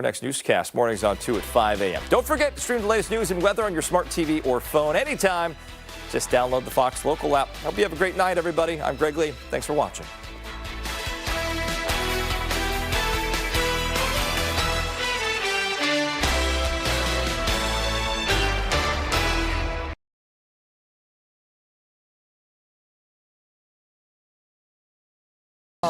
Our next newscast, mornings on 2 at 5 a.m. Don't forget to stream the latest news and weather on your smart TV or phone anytime. Just download the Fox Local app. Hope you have a great night, everybody. I'm Greg Lee. Thanks for watching.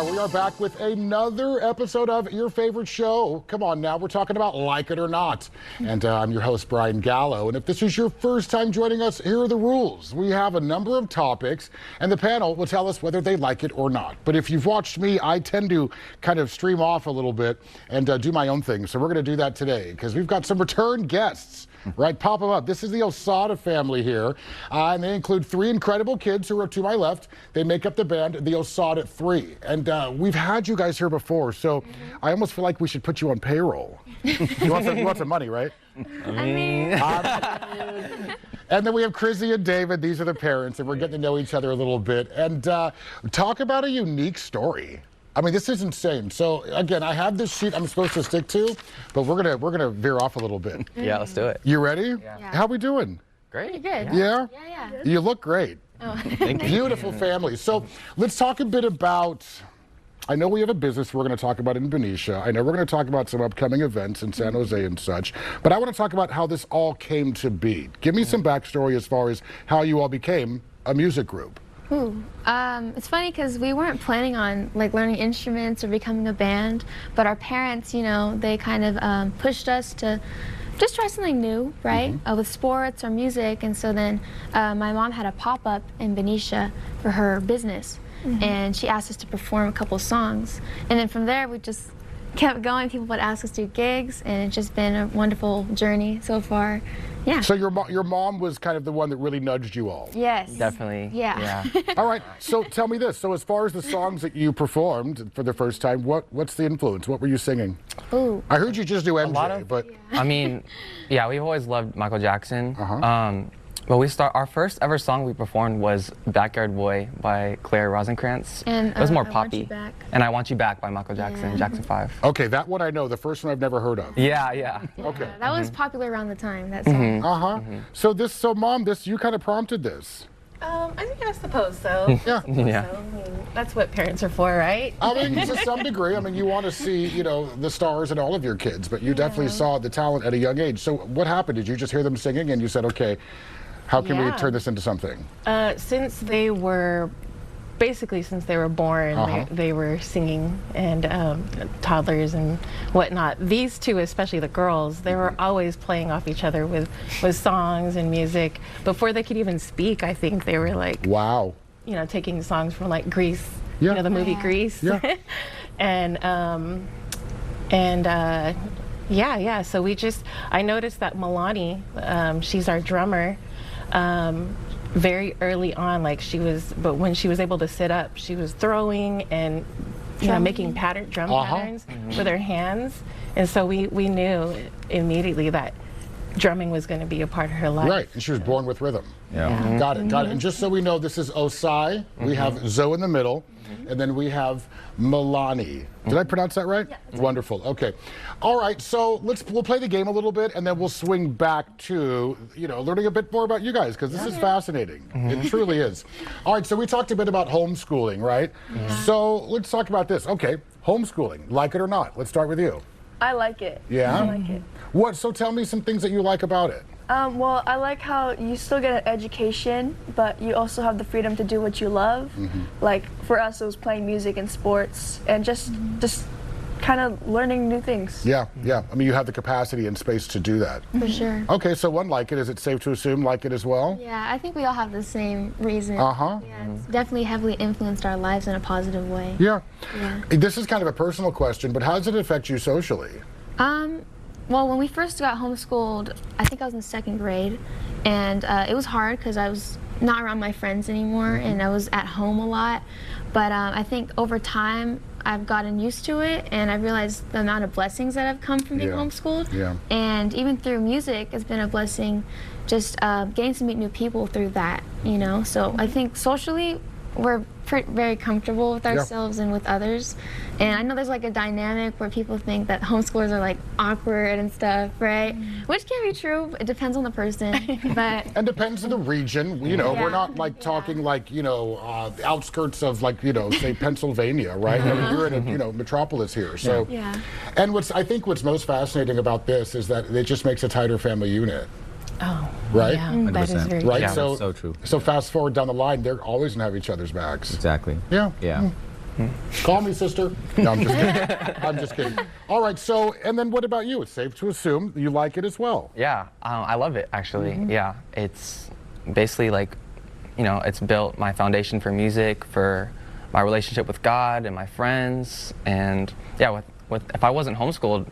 We are back with another episode of your favorite show. Come on now, we're talking about Like It or Not. And I'm your host, Brian Gallo. And if this is your first time joining us, here are the rules. We have a number of topics, and the panel will tell us whether they like it or not. But if you've watched me, I tend to kind of stream off a little bit and do my own thing. So we're going to do that today because we've got some return guests. Right, pop them up. This is the Osada family here, and they include three incredible kids who are to my left. They make up the band, the Osada Three. And we've had you guys here before, so I almost feel like we should put you on payroll. You want some money, right? And then we have Chrissy and David. These are the parents, and we're getting to know each other a little bit. And talk about a unique story. I mean, this is insane. So again, I have this sheet I'm supposed to stick to, but we're gonna veer off a little bit. Yeah, let's do it. You ready? Yeah. How we doing? Great. Pretty good. Yeah? Yeah. You look great. Oh. Thank you. Beautiful family. So let's talk a bit about, I know we have a business we're going to talk about in Benicia. I know we're going to talk about some upcoming events in San Jose and such, but I want to talk about how this all came to be. Give me some backstory as far as how you all became a music group. Ooh. It's funny because we weren't planning on like learning instruments or becoming a band, but our parents, you know, they kind of pushed us to just try something new, right? With sports or music. And so then my mom had a pop-up in Benicia for her business, and she asked us to perform a couple songs. And then from there, we just kept going. People would ask us to do gigs, and it's just been a wonderful journey so far. Yeah. So your mom was kind of the one that really nudged you all. Yes. Definitely. Yeah. All right. So tell me this. So as far as the songs that you performed for the first time, what's the influence? What were you singing? Ooh. I heard you just do MJ, lot of- but I mean, yeah, we've always loved Michael Jackson. But our first ever song we performed was Backyard Boy by Claire Rosenkrantz. And, it was more I Want poppy. You Back. And I Want You Back by Michael Jackson, Jackson 5. okay, that one I know. The first one I've never heard of. Yeah. Okay. That was popular around the time, that song. So Mom, you kind of prompted this. I suppose so. Yeah. Yeah. So, I mean, that's what parents are for, right? I mean, to some degree. I mean, you want to see, the stars in all of your kids, but you definitely saw the talent at a young age. So what happened? Did you just hear them singing and you said, okay, how can we Yeah. turn this into something? Since they were born, they were singing, and toddlers and whatnot. These two, especially the girls, they were always playing off each other with songs and music. Before they could even speak, I think they were like, Wow. taking songs from like Grease, Yeah. the movie Grease. Yeah. So I noticed that Milani, she's our drummer, very early on, but when she was able to sit up, she was throwing and making drum patterns with her hands. And so we knew immediately that drumming was going to be a part of her life. Right, and she was born with rhythm. Yeah. Got it. And just so we know, this is Osai. We have Zoe in the middle, and then we have Milani. Did I pronounce that right? Yeah. Wonderful. Okay. All right. So we'll play the game a little bit, and then we'll swing back to learning a bit more about you guys, because this is fascinating. It truly is. All right. So we talked a bit about homeschooling, right? So let's talk about this. Okay, homeschooling, like it or not. Let's start with you. I like it. Yeah. I like it. What? So tell me some things that you like about it. Well, I like how you still get an education, but you also have the freedom to do what you love. Like for us, it was playing music and sports, and just kind of learning new things. Yeah. I mean, you have the capacity and space to do that. For sure. Okay, so one like it. Is it safe to assume like it as well? Yeah, I think we all have the same reason. Uh-huh. Yeah, it's definitely heavily influenced our lives in a positive way. Yeah. Yeah. This is kind of a personal question, but how does it affect you socially? Well, when we first got homeschooled, I think I was in 2nd grade, and it was hard because I was not around my friends anymore, and I was at home a lot. But I think over time, I've gotten used to it, and I realized the amount of blessings that have come from being homeschooled. Yeah. And even through music, it's been a blessing just getting to meet new people through that, So I think socially, we're very comfortable with ourselves and with others. And I know there's like a dynamic where people think that homeschoolers are like awkward and stuff, right? Which can be true. It depends on the person, but And depends on the region. You know, we're Yeah. not like talking like, you know, the outskirts of like, you know, say Pennsylvania, right? I mean, you're in a, you know, metropolis here. So, Yeah. and I think what's most fascinating about this is that it just makes a tighter family unit, Oh, right? yeah, that is 100%. very Right? Yeah, so, that's so true. So fast forward down the line, they're always gonna have each other's backs. Exactly. Yeah. Yeah. Call me sister. No, I'm just kidding. I'm just kidding. All right. So, and then what about you? It's safe to assume you like it as well. Yeah, I love it actually. Yeah, it's basically like, you know, it's built my foundation for music, for my relationship with God and my friends, and yeah, with if I wasn't homeschooled,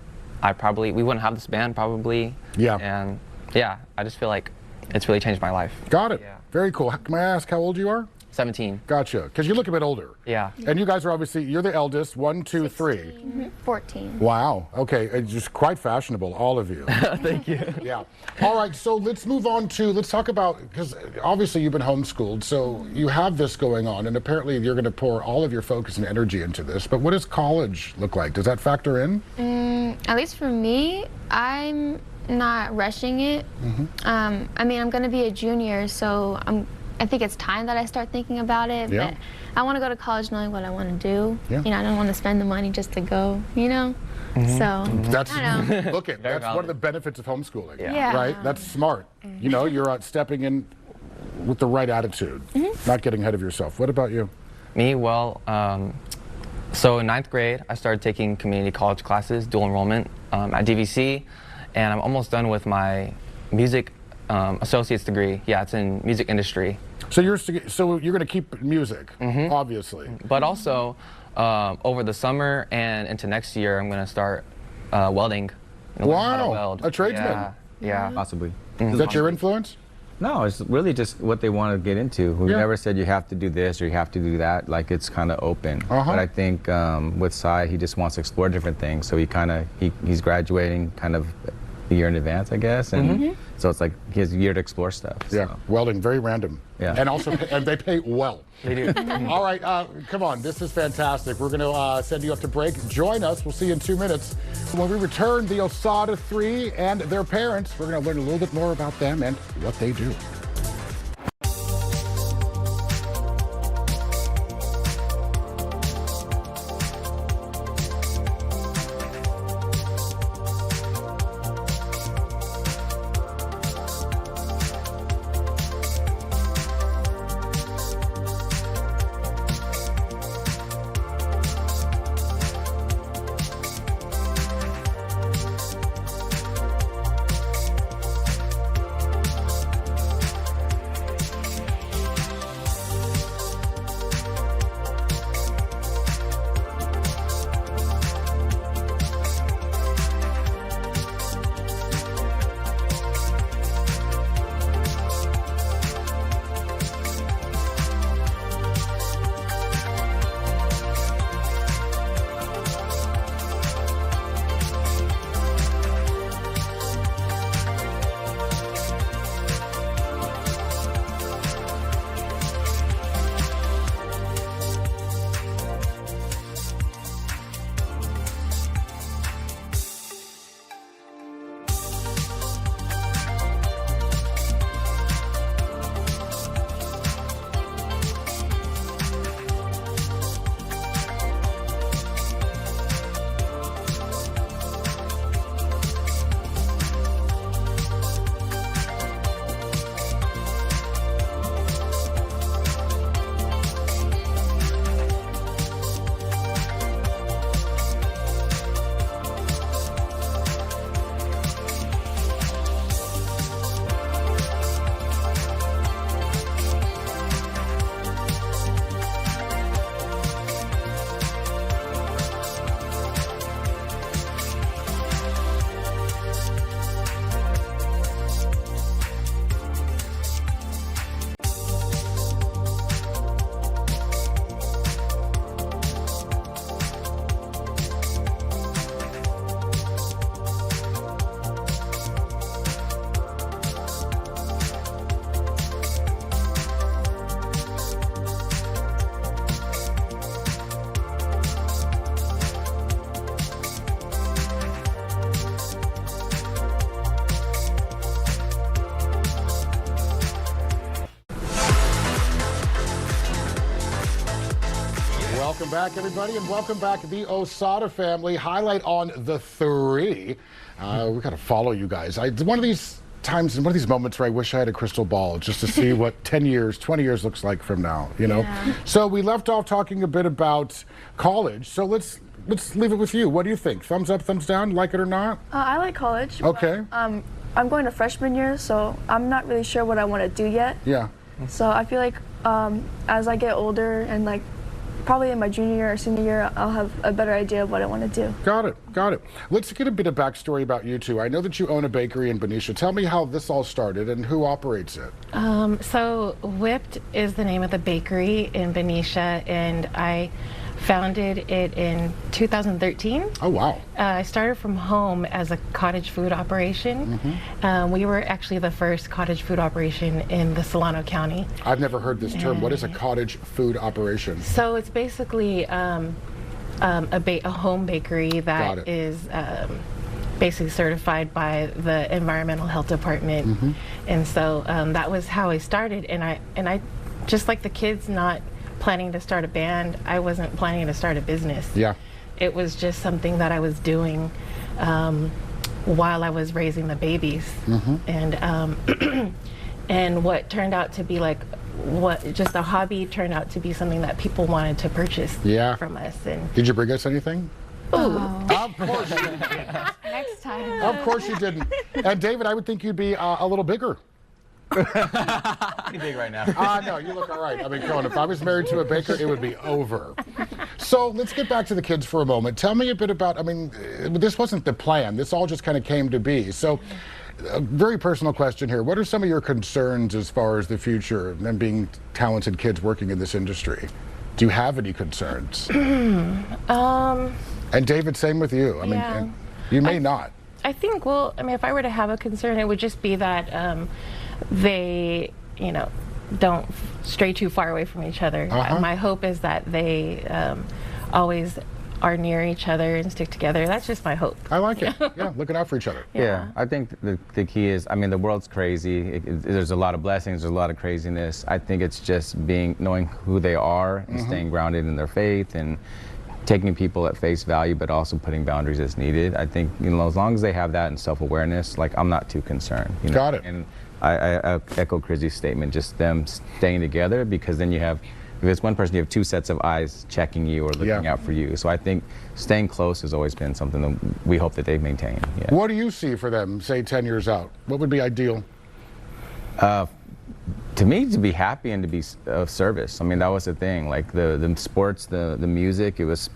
we wouldn't have this band probably. Yeah. And yeah, I just feel like it's really changed my life. Got it. Yeah. Very cool. Can I ask how old you are? 17. Gotcha. Because you look a bit older. Yeah. And you guys are obviously, you're the eldest, 1, 2, 3. 14. Wow. Okay. It's just quite fashionable, all of you. Thank you. Yeah. All right. So let's move on to, let's talk about, because obviously you've been homeschooled, so you have this going on, and apparently you're going to pour all of your focus and energy into this. But what does college look like? Does that factor in? At least for me, I'm not rushing it. I mean, I'm going to be a junior, so I think it's time that I start thinking about it. Yeah. But I want to go to college knowing what I want to do. Yeah. You know, I don't want to spend the money just to go, you know? So, That's, I don't know. look at, that's one of valid. the benefits of homeschooling. Yeah. Right? That's smart. You know, you're stepping in with the right attitude, not getting ahead of yourself. What about you? Me, well, so in 9th grade, I started taking community college classes, dual enrollment at DVC, and I'm almost done with my music associate's degree. Yeah, it's in music industry. So you're going to keep music, obviously. But also, over the summer and into next year, I'm going to start welding. You know, learn how to Wow, weld. a tradesman. Yeah, yeah. Possibly. Is that your influence? No, it's really just what they want to get into. We Yeah. never said you have to do this or you have to do that. Like, it's kind of open. Uh-huh. But I think with Sai, he just wants to explore different things. So he's graduating kind of a year in advance, I guess. And so it's like he has a year to explore stuff. Yeah, So. welding, very random. Yeah. And also, and they pay well. They do. All right, come on, this is fantastic. We're going to send you up to break. Join us. We'll see you in 2 minutes. When we return, the Osada 3 and their parents, we're going to learn a little bit more about them and what they do. Welcome back, everybody, and welcome back the Osada family. Highlight on the 3. We got to follow you guys. One of these times, one of these moments where I wish I had a crystal ball just to see what 10 years, 20 years looks like from now, you know? Yeah. So we left off talking a bit about college. So let's leave it with you. What do you think? Thumbs up, thumbs down, like it or not? I like college. Okay. But, I'm going to freshman year, so I'm not really sure what I want to do yet. Yeah. So I feel like as I get older and like probably in my junior year or senior year, I'll have a better idea of what I want to do. Got it. Let's get a bit of backstory about you two. I know that you own a bakery in Benicia. Tell me how this all started and who operates it. So Whipped is the name of the bakery in Benicia, and I founded it in 2013. Oh, wow. I started from home as a cottage food operation. We were actually the first cottage food operation in the Solano County. I've never heard this term. What is a cottage food operation? So it's basically a home bakery Got that it. is basically certified by the Environmental Health Department. And so that was how I started. And I just like the kids not planning to start a band, I wasn't planning to start a business. Yeah. It was just something that I was doing while I was raising the babies. And and what turned out to be like just a hobby turned out to be something that people wanted to purchase from us. And Did you bring us anything? Of course you didn't. Next time. Of course you didn't. And David, I would think you'd be a little bigger. Pretty big right now. No, you look all right. I mean, come on, if I was married to a baker, it would be over. So let's get back to the kids for a moment. Tell me a bit about, I mean, this wasn't the plan. This all just kind of came to be. So a very personal question here. What are some of your concerns as far as the future and them being talented kids working in this industry? Do you have any concerns? And David, same with you. I mean, Yeah. you may not. I think, well, I mean, if I were to have a concern, it would just be that they, don't stray too far away from each other. My hope is that they always are near each other and stick together. That's just my hope. I like it. Yeah, looking out for each other. Yeah, I think the key is, I mean, the world's crazy. There's a lot of blessings, there's a lot of craziness. I think it's just knowing who they are and staying grounded in their faith and taking people at face value, but also putting boundaries as needed. I think, as long as they have that and self-awareness, like, I'm not too concerned. Got it. And I echo Chrissy's statement, just them staying together, because then you have, if it's one person, you have two sets of eyes checking you or looking out for you. So I think staying close has always been something that we hope that they maintain. Yeah. What do you see for them, say 10 years out? What would be ideal? To me, to be happy and to be of service. I mean, that was the thing. Like the sports, the music, it was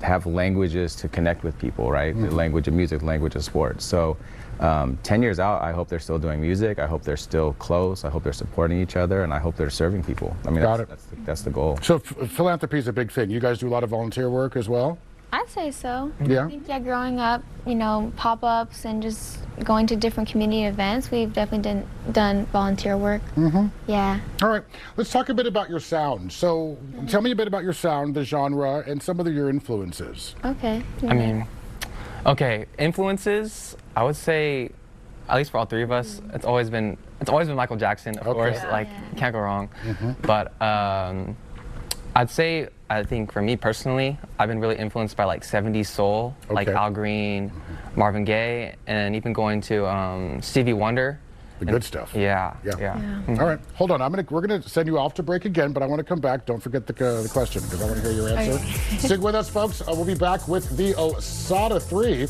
have languages to connect with people, right? The language of music, language of sports. So 10 years out, I hope they're still doing music. I hope they're still close. I hope they're supporting each other, and I hope they're serving people. I mean, that's the goal. So philanthropy is a big thing. You guys do a lot of volunteer work as well? I'd say so. Yeah? I think, growing up, pop-ups and just going to different community events, we've definitely done volunteer work. Yeah. All right, let's talk a bit about your sound. So tell me a bit about your sound, the genre, and some of your influences. Okay. I mean, okay, influences, I would say, at least for all three of us, it's always been Michael Jackson, of course, can't go wrong. But I'd say, I think for me personally, I've been really influenced by like 70s soul, like Al Green, Marvin Gaye, and even going to Stevie Wonder. The good stuff. Yeah. All right, hold on. We're gonna send you off to break again, but I want to come back. Don't forget the question, because I want to hear your answer. Stick with us, folks. We'll be back with the Osada 3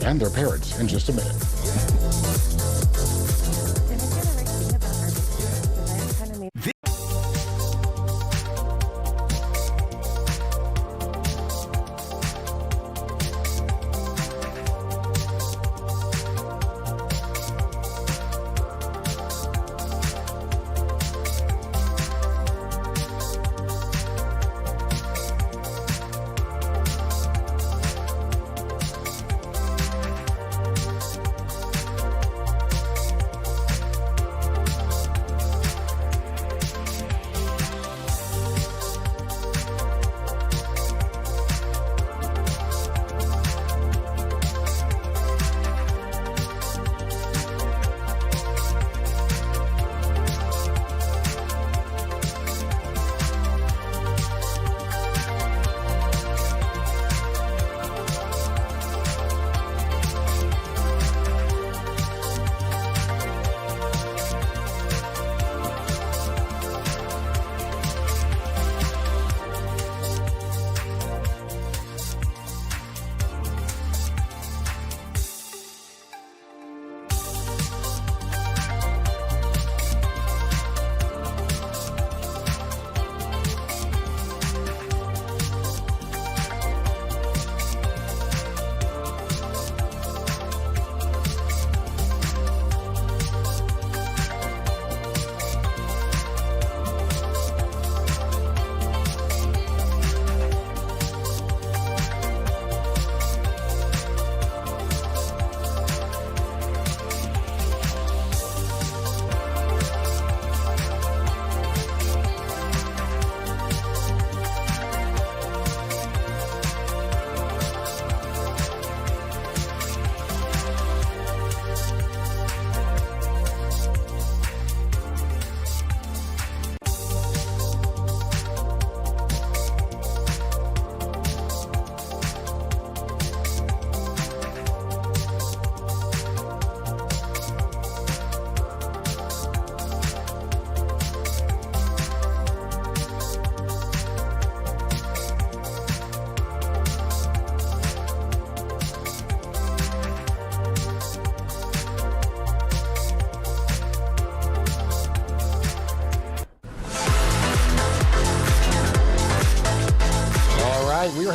and their parents in just a minute.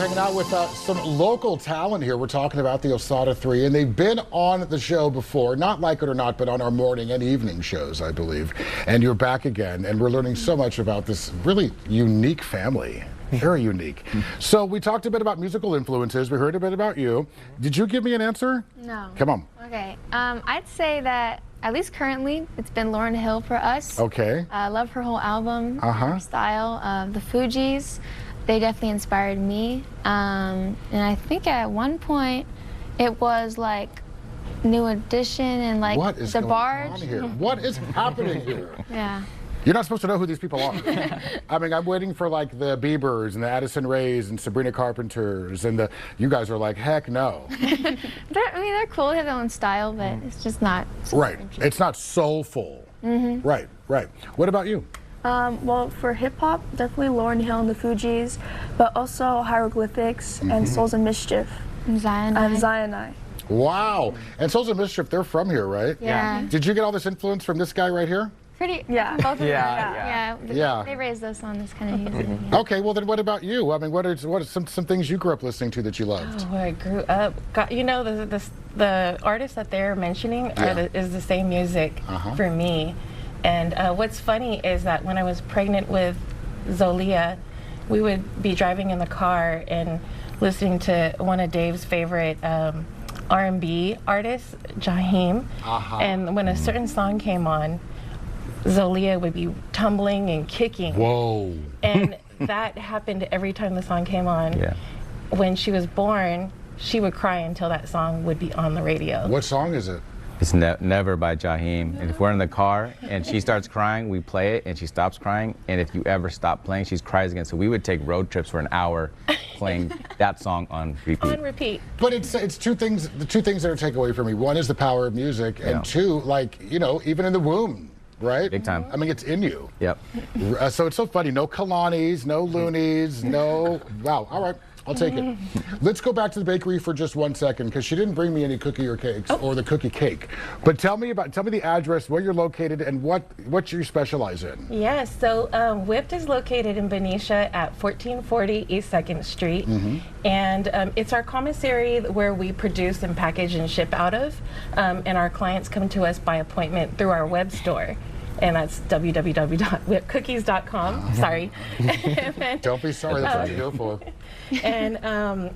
hanging out with some local talent here. We're talking about the Osada Three, and they've been on the show before, not Like It or Not, but on our morning and evening shows, I believe. And you're back again, and we're learning so much about this really unique family. Very unique. So we talked a bit about musical influences. We heard a bit about you. Did you give me an answer? No. Come on. Okay. I'd say that at least currently it's been Lauryn Hill for us. Okay. I love her whole album, Uh-huh. her style. The Fugees, they definitely inspired me. And I think at one point it was like New Edition and like What is the going Barge. on here? What is happening here? Yeah. You're not supposed to know who these people are. I mean, I'm waiting for like the Biebers and the Addison Rays and Sabrina Carpenters, and you guys are like, heck no. They're cool. They have their own style, but it's just not. Right. It's not soulful. Right, right. What about you? Well, for hip hop, definitely Lauryn Hill and the Fugees, but also Hieroglyphics and Souls of Mischief Zion. and Zion. Wow. And Souls of Mischief, they're from here, right? Yeah. Did you get all this influence from this guy right here? Pretty. Yeah. Both of them. Yeah, Yeah. They raised us on this kind of music. Okay, well then what about you? I mean, what are some things you grew up listening to that you loved? Oh, I grew up. You know, the artists that they're mentioning is the same music for me. And what's funny is that when I was pregnant with Zolia, we would be driving in the car and listening to one of Dave's favorite R&B artists, Jaheim. And when a certain song came on, Zolia would be tumbling and kicking. Whoa. And that happened every time the song came on. Yeah. When she was born, she would cry until that song would be on the radio. What song is it? It's Never by Jaheim. And if we're in the car and she starts crying, we play it and she stops crying. And if you ever stop playing, she cries again. So we would take road trips for an hour playing that song on repeat. On repeat. But it's two things, the two things that are take away from me. One is the power of music, and two, like, you know, even in the womb, right? Big time. I mean, it's in you. Yep. So it's so funny. No Kalani's, no Loonies, no. Wow. All right. I'll take it. Let's go back to the bakery for just 1 second, because she didn't bring me any cookie or cakes or the cookie cake. But tell me the address, where you're located, and what you specialize in. Yes, so Whipped is located in Benicia at 1440 East 2nd Street. And it's our commissary where we produce and package and ship out of. And our clients come to us by appointment through our web store. And that's www.whippedcookies.com. Sorry. Don't be sorry, that's what you're here for. And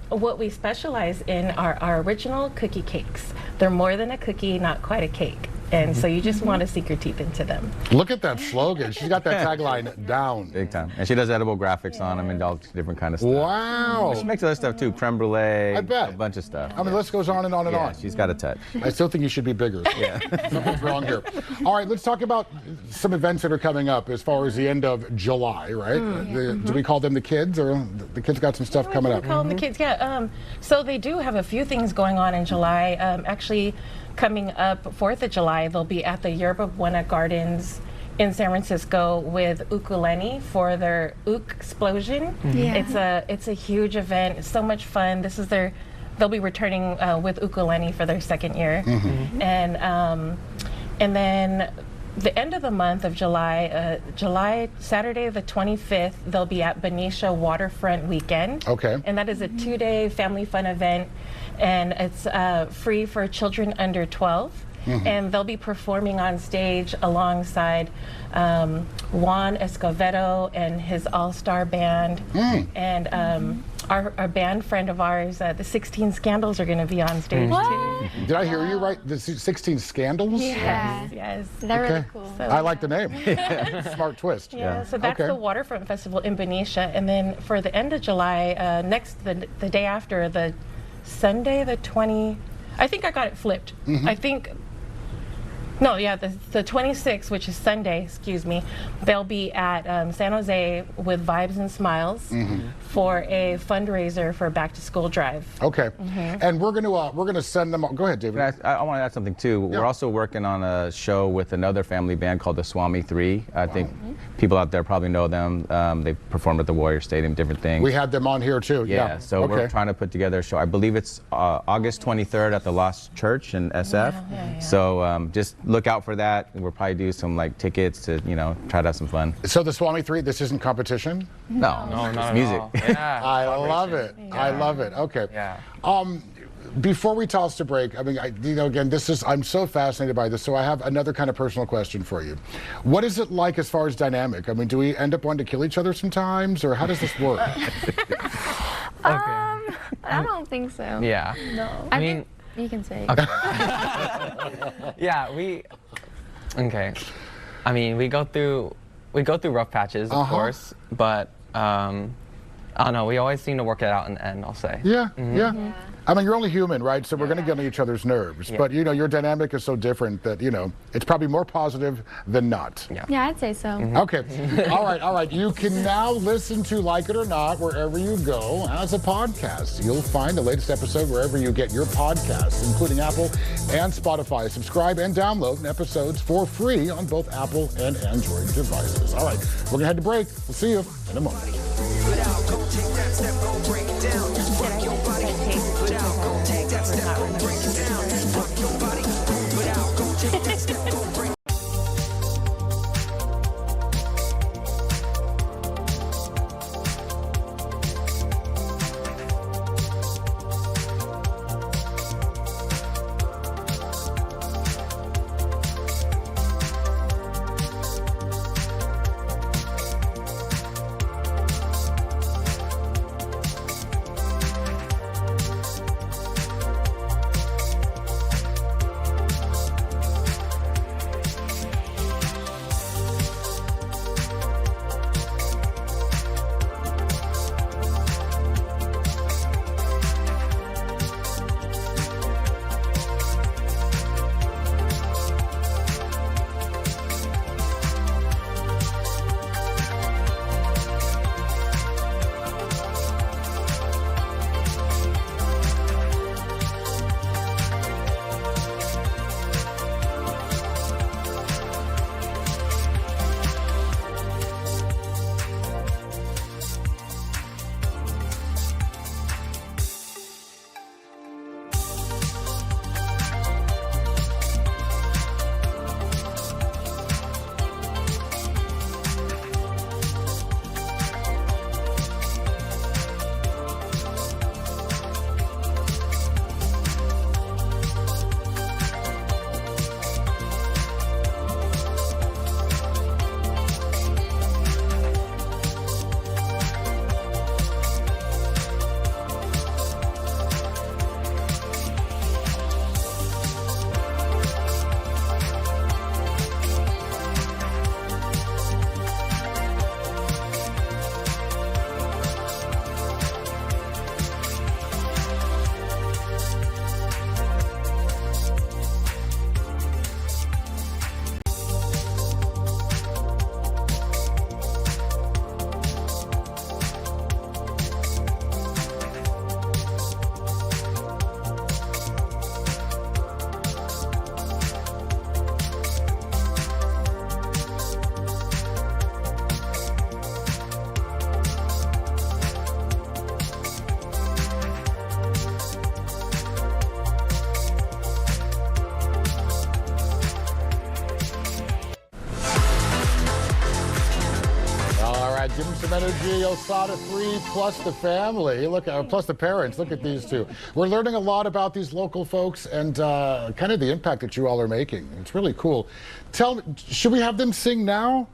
what we specialize in are our original cookie cakes. They're more than a cookie, not quite a cake. And so you just want to sink your teeth into them. Look at that slogan. She's got that tagline down. Big time. And she does edible graphics on them and all different kind of stuff. Wow. She makes other stuff too, creme brulee, I bet. a bunch of stuff. I mean, the list goes on and on and Yeah, on. she's got a touch. I still think you should be bigger. Yeah. Something's wrong here. All right, let's talk about some events that are coming up as far as the end of July, right? Do we call them the kids, or the kids got some stuff coming up? We call them the kids, yeah. So they do have a few things going on in July. Actually, coming up 4th of July, they'll be at the Yerba Buena Gardens in San Francisco with Ukulele for their Ook Explosion. Yeah. It's a huge event. It's so much fun. They'll be returning with Ukulele for their 2nd year. And then the end of the month of July, Saturday the 25th, they'll be at Benicia Waterfront Weekend. Okay. And that is a 2-day family fun event, and it's free for children under 12. And they'll be performing on stage alongside Juan Escovedo and his all-star band. And our band friend of ours, the 16 Scandals, are going to be on stage too. Did I hear you right? The 16 Scandals? Yeah. Yes. They're Okay. really cool. So, I like the name. Smart twist. yeah, so that's Okay. the Waterfront Festival in Benicia. And then for the end of July, the day after, the Sunday, the 20, I think I got it flipped. I think, no, yeah, the 26th, which is Sunday, excuse me, they'll be at San Jose with Vibes and Smiles for a fundraiser for Back to School Drive. Okay. And we're gonna send them. Go ahead, David. I want to add something too. Yeah. We're also working on a show with another family band called the Swami Three. I think people out there probably know them. They performed at the Warrior Stadium, different things. We had them on here too. Yeah, so we're trying to put together a show. I believe it's August 23rd at the Lost Church in SF. So just look out for that. And we'll probably do some like tickets to, you know, try to have some fun. So the Swami 3, this isn't competition? No, No, not it's at music. all. Yeah. I love it. I love it. Okay. Yeah. Before we toss to break, I mean, you know, again, I'm so fascinated by this, so I have another kind of personal question for you. What is it like as far as dynamic? I mean, do we end up wanting to kill each other sometimes, or how does this work? I don't think so. Yeah. No. I mean, you can say. Yeah, okay. I mean, we go through rough patches, of course, but I don't know. We always seem to work it out in the end, I'll say. Yeah, yeah. I mean, you're only human, right? So we're going to get on each other's nerves. Yeah. But, you know, your dynamic is so different that, you know, it's probably more positive than not. Yeah. Yeah, I'd say so. Okay. All right. You can now listen to Like It or Not wherever you go as a podcast. You'll find the latest episode wherever you get your podcasts, including Apple and Spotify. Subscribe and download episodes for free on both Apple and Android devices. All right. We're going to head to break. We'll see you in a moment. Give them some energy. Osada 3 plus the family. Look, plus the parents. Look at these two. We're learning a lot about these local folks and kind of the impact that you all are making. It's really cool. Tell me, should we have them sing now?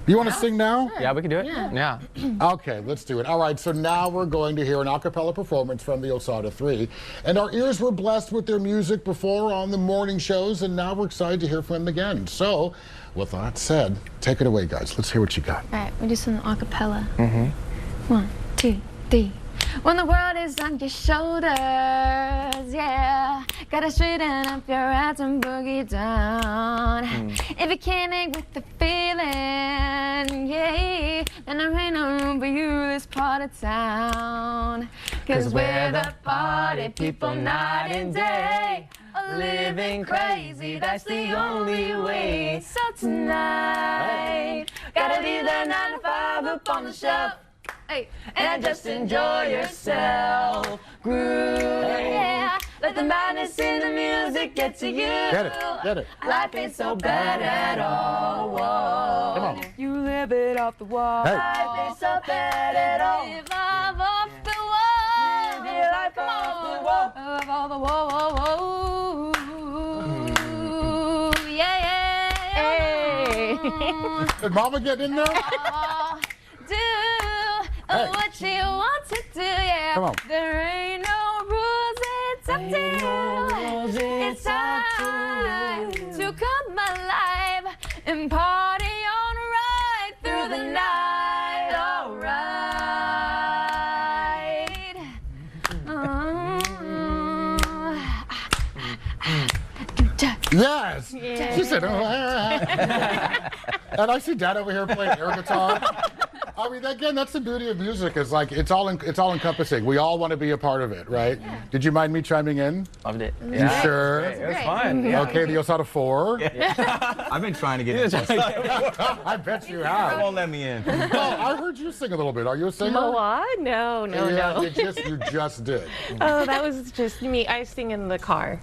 You want to sing now? Yeah, we can do it. Yeah. Okay, let's do it. All right, so now we're going to hear an a cappella performance from the Osada 3. And our ears were blessed with their music before on the morning shows, and now we're excited to hear from them again. So, with that said, take it away, guys. Let's hear what you got. All right, we do some a cappella. 1, 2, 3. When the world is on your shoulders, yeah, gotta straighten up your ass and boogie down. If you can't hang with the feeling, yeah, then there ain't no room for you this part of town. Cause we're the party people night and day, living crazy, that's the only way. So tonight, gotta leave the 9 to 5 up on the shelf. Hey, and just enjoy yourself. Groove, yeah, Let the madness in the music get to you. Get it, get it. Life ain't so bad at all. Whoa. Come on. You live it off the wall. Hey. Life ain't so bad at all. Live off the wall. Live your life off the wall. Of all the whoa. Yeah, yeah. Hey. Did Mama get in there? Do Hey. what you want to do, yeah. Come on. There ain't no rules, it's up to you. It's time to come alive and party on right through the night. All right. Yes. She said, oh, and I see Dad over here playing air guitar. I mean, again, that's the beauty of music. Is like it's all encompassing. We all want to be a part of it, right? Yeah. Did you mind me chiming in? Loved it. You sure? It was fun. Yeah. Okay, the Osada 4. I've been trying to get in. I bet you have. Won't let me in. Well, I heard you sing a little bit. Are you a singer? Moa? No. Yeah, you just did. Oh, that was just me. I sing in the car.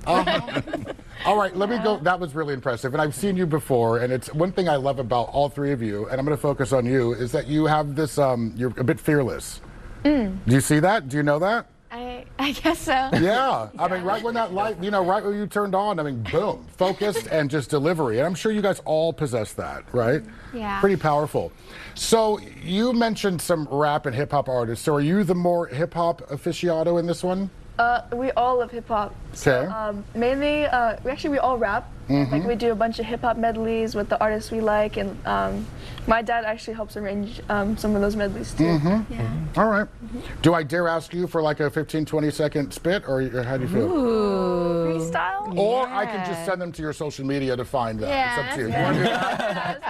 All right, let me go. That was really impressive. And I've seen you before, and it's one thing I love about all three of you, and I'm going to focus on you, is that you have this, you're a bit fearless. Do you see that? Do you know that? I guess so. Yeah. I mean, right when that light, right when you turned on, I mean, boom, focused and just delivery. And I'm sure you guys all possess that, right? Yeah. Pretty powerful. So you mentioned some rap and hip hop artists. So are you the more hip hop aficionado in this one? We all love hip hop. Okay. Mainly, we all rap. Like we do a bunch of hip hop medleys with the artists we like, and my dad actually helps arrange some of those medleys too. Yeah. All right. Do I dare ask you for like a 15, 20-second spit, or how do you feel? Freestyle? Or I can just send them to your social media to find that. Yeah, It's up to you. that's You wanna do that?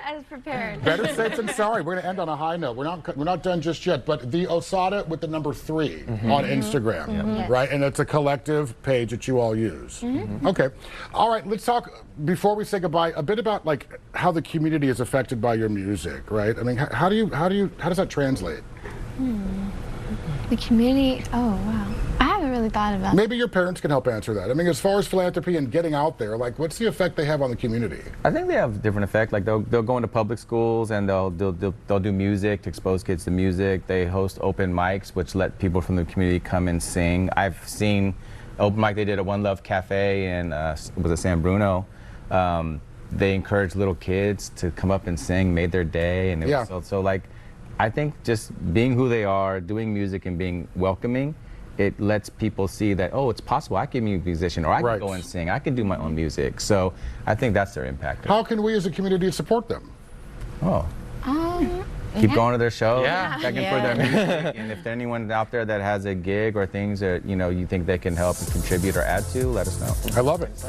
I was prepared. Better safe than sorry. We're going to end on a high note. We're not done just yet. But the Osada with the number 3 on Instagram, right? And it's a collective page that you all use. Okay. All right. Let's talk before we say goodbye a bit about like how the community is affected by your music, right? I mean, how does that translate? The community, oh wow. I haven't really thought about Maybe your parents can help answer that. I mean, as far as philanthropy and getting out there, like what's the effect they have on the community? I think they have different effect. Like they'll go into public schools and they'll do music to expose kids to music. They host open mics, which let people from the community come and sing. I've seen open mic they did at One Love Cafe in was it San Bruno. They encouraged little kids to come up and sing, made their day, and it was so like I think just being who they are, doing music and being welcoming, it lets people see that, oh, it's possible. I can be a musician, or I can go and sing. I can do my own music. So I think that's their impact. How can we as a community support them? Oh. Keep going to their shows, checking for their music. And if there's anyone out there that has a gig or things that you think they can help and contribute or add to, let us know. I love it.